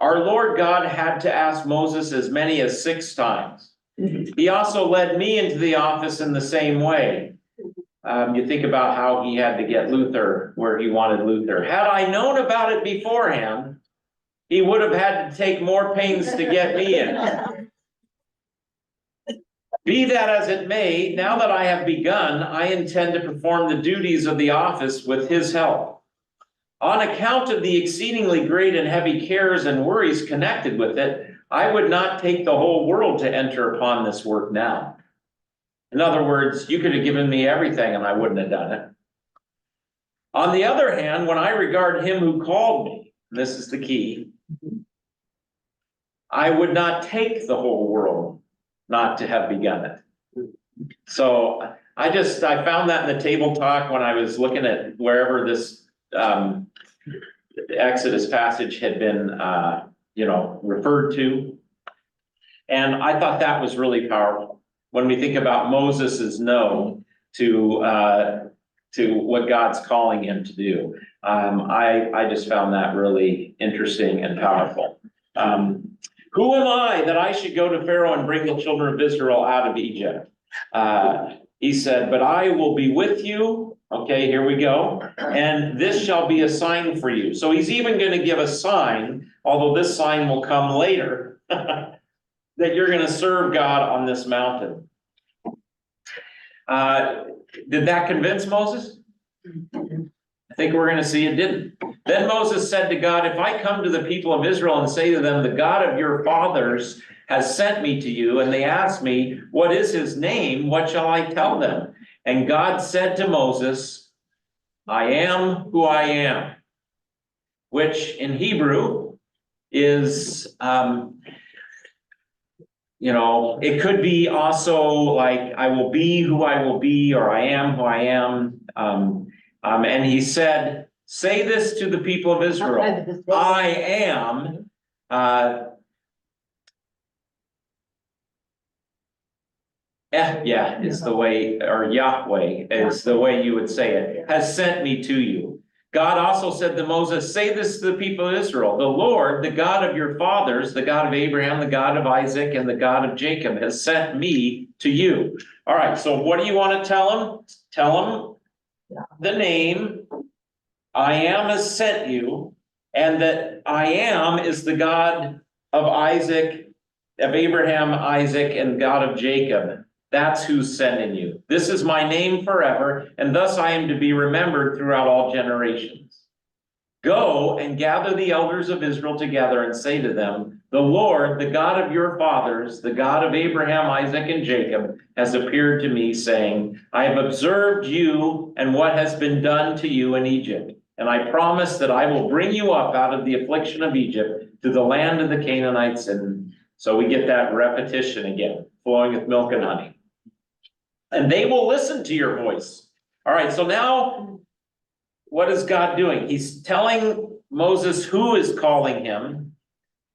Our Lord God had to ask Moses as many as 6 times. He also led me into the office in the same way. You think about how he had to get Luther where he wanted Luther. Had I known about it beforehand, he would have had to take more pains to get me in. Be that as it may, now that I have begun, I intend to perform the duties of the office with his help. On account of the exceedingly great and heavy cares and worries connected with it, I would not take the whole world to enter upon this work now. In other words, you could have given me everything and I wouldn't have done it. On the other hand, when I regard him who called me, and this is the key, I would not take the whole world not to have begun it. So I found that in the Table Talk when I was looking at wherever this Exodus passage had been referred to. And I thought that was really powerful. When we think about Moses's no to what God's calling him to do, I just found that really interesting and powerful. Who am I that I should go to Pharaoh and bring the children of Israel out of Egypt? He said, but I will be with you. Okay, here we go. And this shall be a sign for you. So he's even going to give a sign, although this sign will come later. That you're going to serve God on this mountain. Did that convince Moses? I think we're going to see it didn't. Then Moses said to God, if I come to the people of Israel and say to them, the God of your fathers has sent me to you, and they ask me, what is his name? What shall I tell them? And God said to Moses, I am who I am, which in Hebrew is, it could be also like, I will be who I will be, or I am who I am. And he said, say this to the people of Israel. I am, is the way, or Yahweh is the way you would say it, has sent me to you. God also said to Moses, say this to the people of Israel, the Lord, the God of your fathers, the God of Abraham, the God of Isaac, and the God of Jacob has sent me to you. All right, so what do you want to tell him? Tell him the name. I am has sent you, and that I am is the God of Isaac, of Abraham, Isaac, and God of Jacob. That's who's sending you. This is my name forever, and thus I am to be remembered throughout all generations. Go and gather the elders of Israel together and say to them, the Lord, the God of your fathers, the God of Abraham, Isaac, and Jacob, has appeared to me, saying, I have observed you and what has been done to you in Egypt. And I promise that I will bring you up out of the affliction of Egypt to the land of the Canaanites. And so we get that repetition again, flowing with milk and honey. And they will listen to your voice. All right, so now what is God doing? He's telling Moses who is calling him.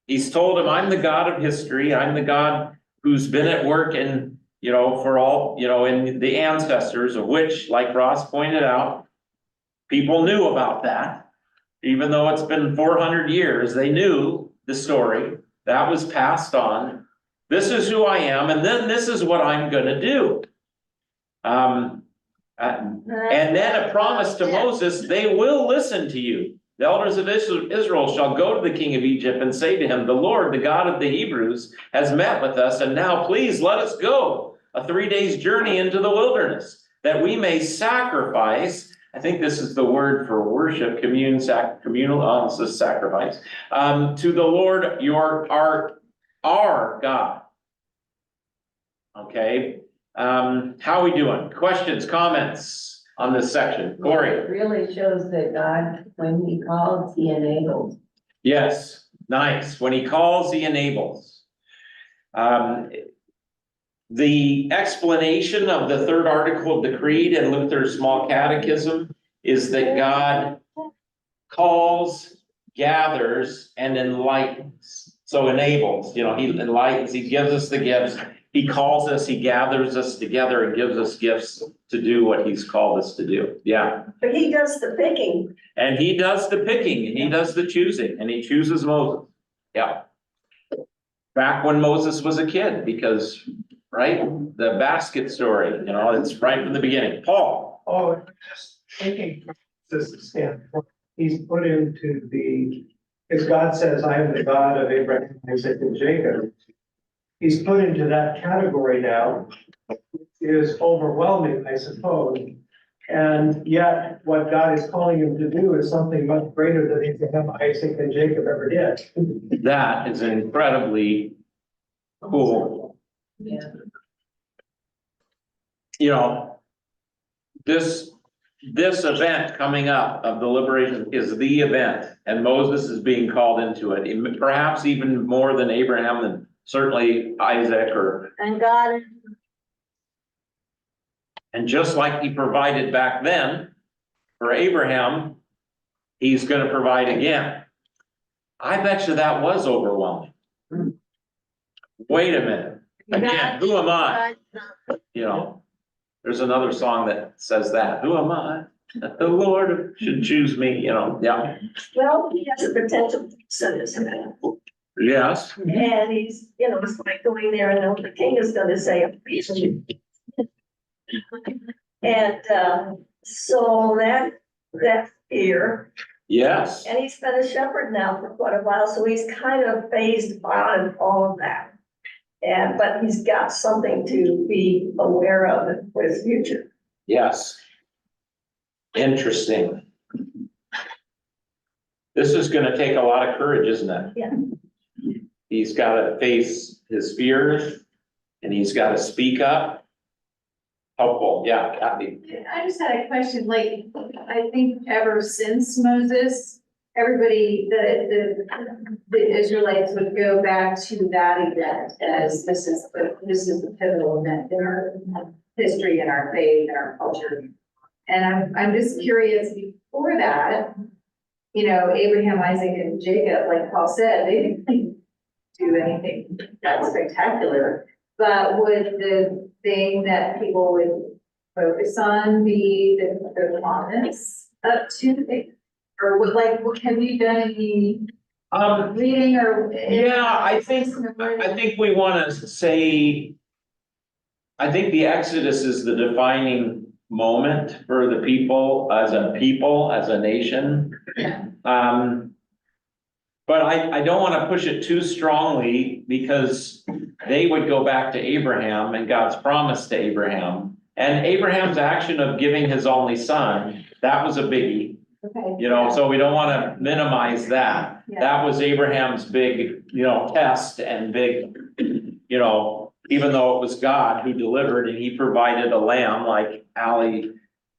He's told him, I'm the God of history. I'm the God who's been at work in, for all, in the ancestors, of which, like Ross pointed out, people knew about that. Even though it's been 400 years, they knew the story. That was passed on. This is who I am, and then this is what I'm gonna do. And then a promise to Moses, they will listen to you. The elders of Israel shall go to the king of Egypt and say to him, the Lord, the God of the Hebrews, has met with us, and now please let us go a 3 days journey into the wilderness, that we may sacrifice. I think this is the word for worship, communal, this is sacrifice, to the Lord our God. Okay, how are we doing? Questions, comments on this section? Corey? It really shows that God, when he calls, he enables. Yes, nice. When he calls, he enables. The explanation of the third article of the Creed in Luther's Small Catechism is that God calls, gathers, and enlightens. So enables, he enlightens, he gives us the gifts. He calls us, he gathers us together and gives us gifts to do what he's called us to do. Yeah. But he does the picking. And he does the picking, and he does the choosing, and he chooses Moses. Yeah. Back when Moses was a kid, because, right, the basket story, it's right from the beginning. Paul? Oh, just thinking from this standpoint, he's put into as God says, I am the God of Abraham, Isaac, and Jacob. He's put into that category now, which is overwhelming, I suppose. And yet, what God is calling him to do is something much greater than Abraham, Isaac, and Jacob ever did. That is incredibly cool. Yeah. This event coming up of the liberation is the event, and Moses is being called into it, perhaps even more than Abraham, and certainly Isaac, And God, and just like he provided back then for Abraham, he's going to provide again. I bet you that was overwhelming. Wait a minute. Again, who am I? There's another song that says that. Who am I? That the Lord should choose me, yeah. Well, he has a potential son, isn't it? Yes. And he's, it's like going there and the king is gonna say, and, so that fear. Yes. And he's been a shepherd now for quite a while, so he's kind of phased on all of that. But he's got something to be aware of for his future. Yes. Interesting. This is gonna take a lot of courage, isn't it? Yeah. He's gotta face his fears, and he's gotta speak up. Helpful, yeah, Kathy. I just had a question, I think ever since Moses, everybody, the Israelites would go back to that event as this is the pivotal event in our history and our faith and our culture. And I'm just curious, before that, Abraham, Isaac, and Jacob, like Paul said, they didn't do anything that spectacular. But would the thing that people would focus on be the promise up to it? Or have you done any reading or? Yeah, I think we wanna say I think the Exodus is the defining moment for the people, as a nation. But I don't want to push it too strongly because they would go back to Abraham and God's promise to Abraham. And Abraham's action of giving his only son, that was a biggie, Okay. you know, so we don't want to minimize that. Yeah. That was Abraham's big, test and big, even though it was God who delivered and he provided a lamb, like Ali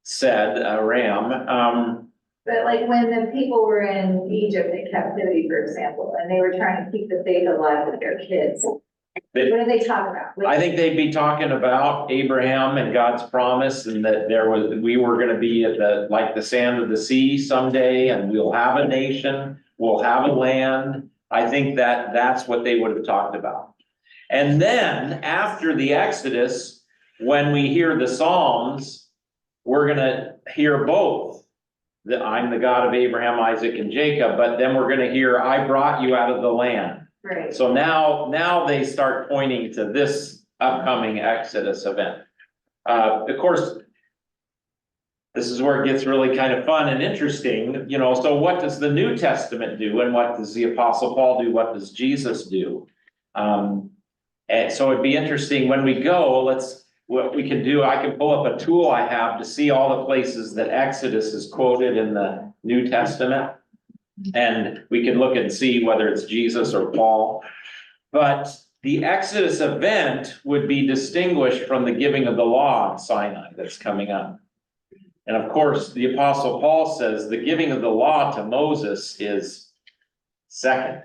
said, a ram. But like when the people were in Egypt in captivity, for example, and they were trying to keep the faith alive with their kids, what did they talk about? I think they'd be talking about Abraham and God's promise and that we were gonna be like the sand of the sea someday and we'll have a nation, we'll have a land. I think that's what they would have talked about. And then after the Exodus, when we hear the Psalms, we're gonna hear both. That I'm the God of Abraham, Isaac, and Jacob, but then we're gonna hear, I brought you out of the land. Right. So now they start pointing to this upcoming Exodus event. Of course, this is where it gets really kind of fun and interesting, so what does the New Testament do and what does the Apostle Paul do? What does Jesus do? And so it'd be interesting when we go, what we can do, I can pull up a tool I have to see all the places that Exodus is quoted in the New Testament. And we can look and see whether it's Jesus or Paul. But the Exodus event would be distinguished from the giving of the law on Sinai that's coming up. And of course, the Apostle Paul says the giving of the law to Moses is second.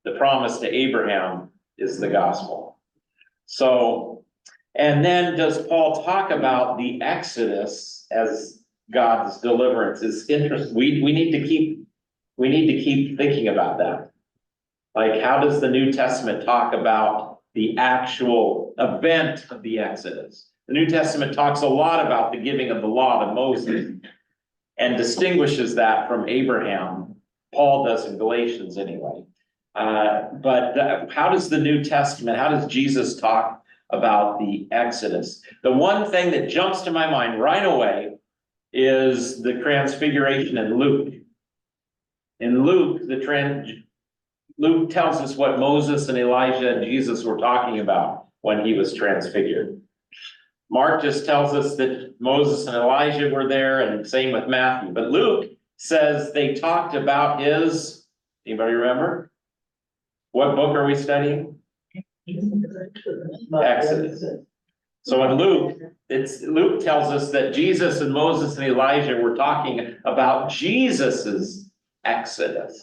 The promise to Abraham is the gospel. So, and then does Paul talk about the Exodus as God's deliverance? It's interesting. We need to keep thinking about that. Like, how does the New Testament talk about the actual event of the Exodus? The New Testament talks a lot about the giving of the law to Moses and distinguishes that from Abraham. Paul does in Galatians anyway. But how does the New Testament, how does Jesus talk about the Exodus? The one thing that jumps to my mind right away is the transfiguration in Luke. In Luke, Luke tells us what Moses and Elijah and Jesus were talking about when he was transfigured. Mark just tells us that Moses and Elijah were there, and same with Matthew. But Luke says they talked about anybody remember? What book are we studying? Exodus. So in Luke, Luke tells us that Jesus and Moses and Elijah were talking about Jesus's Exodus.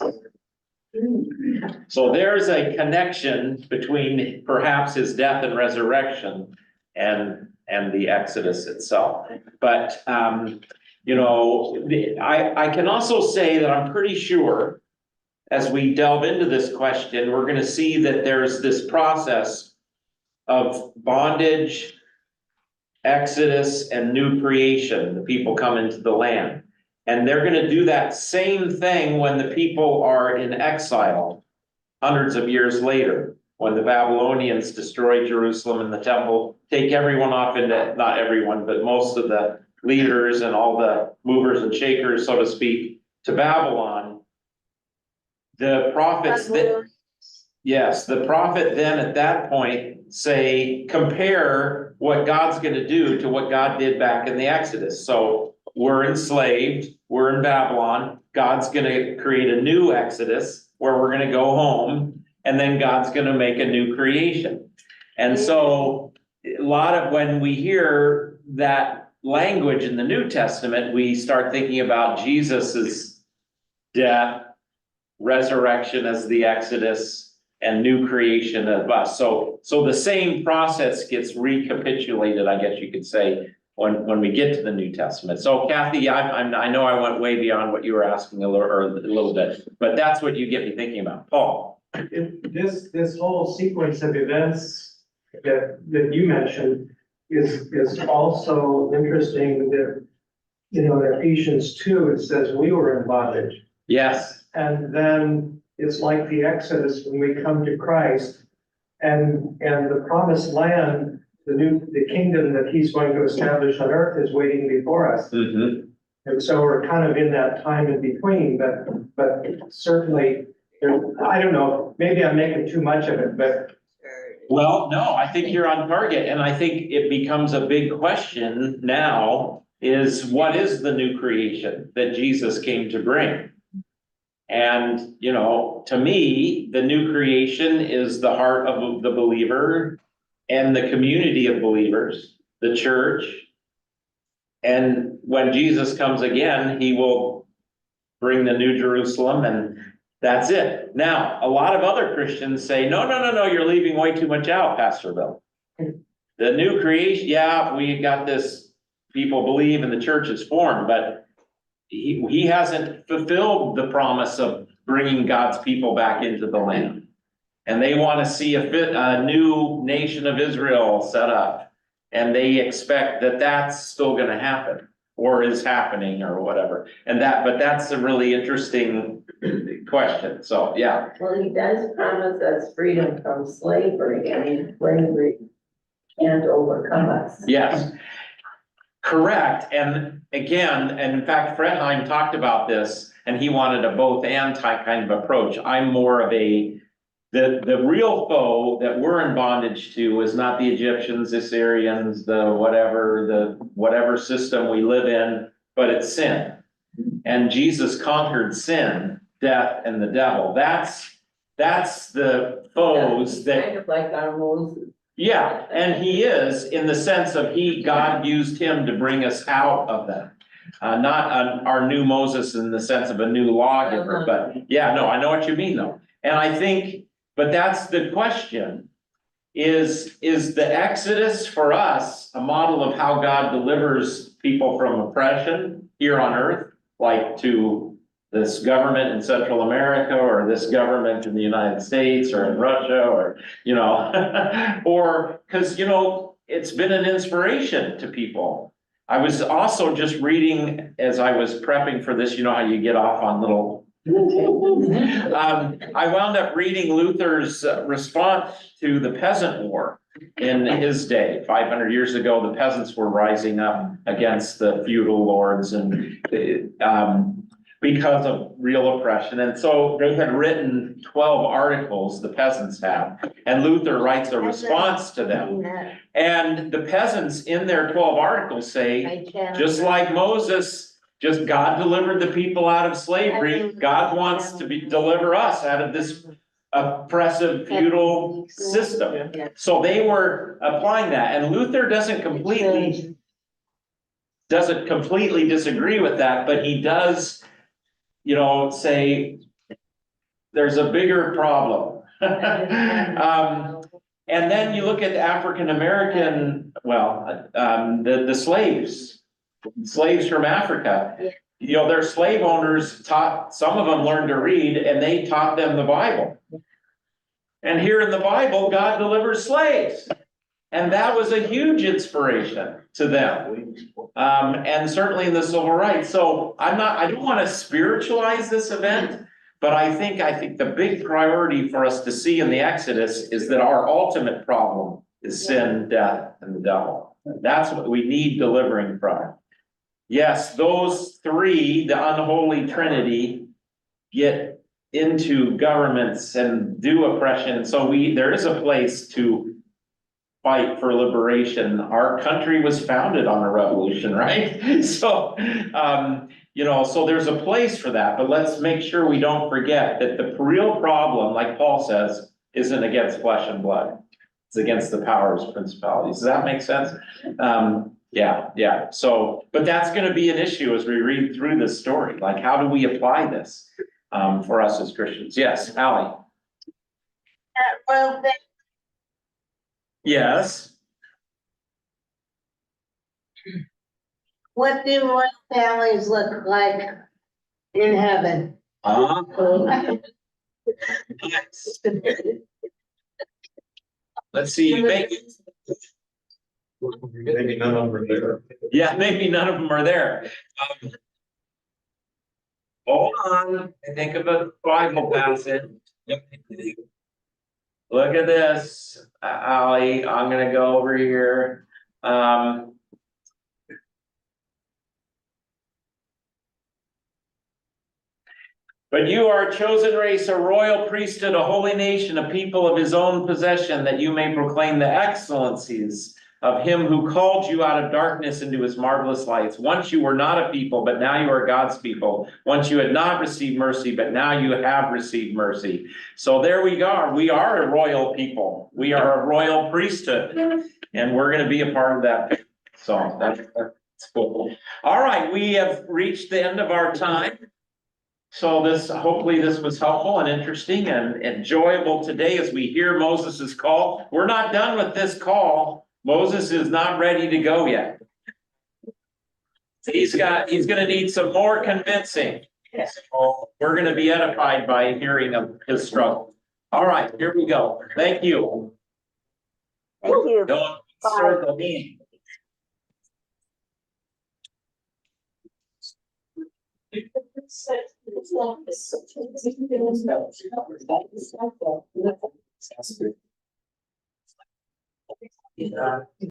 So there's a connection between perhaps his death and resurrection and the Exodus itself. But I can also say that I'm pretty sure as we delve into this question, we're going to see that there's this process of bondage, Exodus, and new creation. The people come into the land. And they're going to do that same thing when the people are in exile hundreds of years later, when the Babylonians destroy Jerusalem and the temple, take everyone off into, not everyone, but most of the leaders and all the movers and shakers, so to speak, to Babylon. The prophets the prophet then at that point say, compare what God's going to do to what God did back in the Exodus. So we're enslaved, we're in Babylon, God's going to create a new Exodus where we're going to go home, and then God's going to make a new creation. And so a lot of when we hear that language in the New Testament, we start thinking about Jesus's death, resurrection as the Exodus, and new creation of us. So the same process gets recapitulated, I guess you could say, when we get to the New Testament. So Kathy, I know I went way beyond what you were asking a little bit, but that's what you get me thinking about. Paul. This whole sequence of events that you mentioned is also interesting that, in Ephesians 2, it says we were in bondage. Yes. And then it's like the Exodus when we come to Christ and the promised land the kingdom that he's going to establish on earth is waiting before us. Mhm. And so we're kind of in that time in between, but certainly, I don't know, maybe I'm making too much of it, but Well, no, I think you're on target, and I think it becomes a big question now is what is the new creation that Jesus came to bring? And, you know, to me, the new creation is the heart of the believer and the community of believers, the church. And when Jesus comes again, he will bring the new Jerusalem, and that's it. Now, a lot of other Christians say, no, you're leaving way too much out, Pastor Bill. The new creation, yeah, we got this, people believe in the church is formed, but he hasn't fulfilled the promise of bringing God's people back into the land. And they want to see a new nation of Israel set up. And they expect that that's still going to happen or is happening or whatever. But that's a really interesting question. So, yeah. Well, he does promise us freedom from slavery, and slavery can't overcome us. Yes. Correct. And again, and in fact, Fredheim talked about this, and he wanted a both and type kind of approach. I'm more of the real foe that we're in bondage to is not the Egyptians, the Syrians, the whatever system we live in, but it's sin. And Jesus conquered sin, death, and the devil. That's the foes that. Kind of like our Moses. Yeah, and he is in the sense of God used him to bring us out of them. Not our new Moses in the sense of a new lawgiver, but yeah, no, I know what you mean though. And I think, but that's the question, is the Exodus for us a model of how God delivers people from oppression here on earth, like to this government in Central America, or this government in the United States, or in Russia, or, you know, or, because, you know, it's been an inspiration to people. I was also just reading as I was prepping for this, you know how you get off on little. I wound up reading Luther's response to the peasant war in his day. 500 years ago, the peasants were rising up against the feudal lords and because of real oppression. And so they had written 12 articles, the peasants have, and Luther writes a response to them. And the peasants in their 12 articles say, just like Moses, just God delivered the people out of slavery, God wants to deliver us out of this oppressive feudal system. So they were applying that, and Luther doesn't completely disagree with that, but he does, you know, say there's a bigger problem. And then you look at African American, the slaves from Africa. You know, their slave owners taught, some of them learned to read, and they taught them the Bible. And here in the Bible, God delivers slaves. And that was a huge inspiration to them. And certainly in the civil rights. So I don't want to spiritualize this event, but I think the big priority for us to see in the Exodus is that our ultimate problem is sin, death, and the devil. That's what we need delivering from. Yes, those three, the unholy trinity, get into governments and do oppression. So there is a place to fight for liberation. Our country was founded on a revolution, right? So, you know, so there's a place for that, but let's make sure we don't forget that the real problem, like Paul says, isn't against flesh and blood. It's against the powers, principalities. Does that make sense? Yeah. So, but that's going to be an issue as we read through this story. Like, how do we apply this for us as Christians? Yes, Allie. Yes. What do royal families look like in heaven? Yes. Let's see. Maybe none of them are there. Yeah, maybe none of them are there. Hold on, I think of a Bible passage. Look at this, Ally, I'm gonna go over here. But you are a chosen race, a royal priesthood, a holy nation, a people of his own possession, that you may proclaim the excellencies of him who called you out of darkness into his marvelous lights. Once you were not a people, but now you are God's people. Once you had not received mercy, but now you have received mercy. So there we go. We are a royal people. We are a royal priesthood, and we're going to be a part of that. So that's cool. All right, we have reached the end of our time. So hopefully this was helpful and interesting and enjoyable today as we hear Moses's call. We're not done with this call. Moses is not ready to go yet. He's gonna need some more convincing. So we're gonna be edified by hearing of his struggle. All right, here we go. Thank you. Thank you. Don't circle me.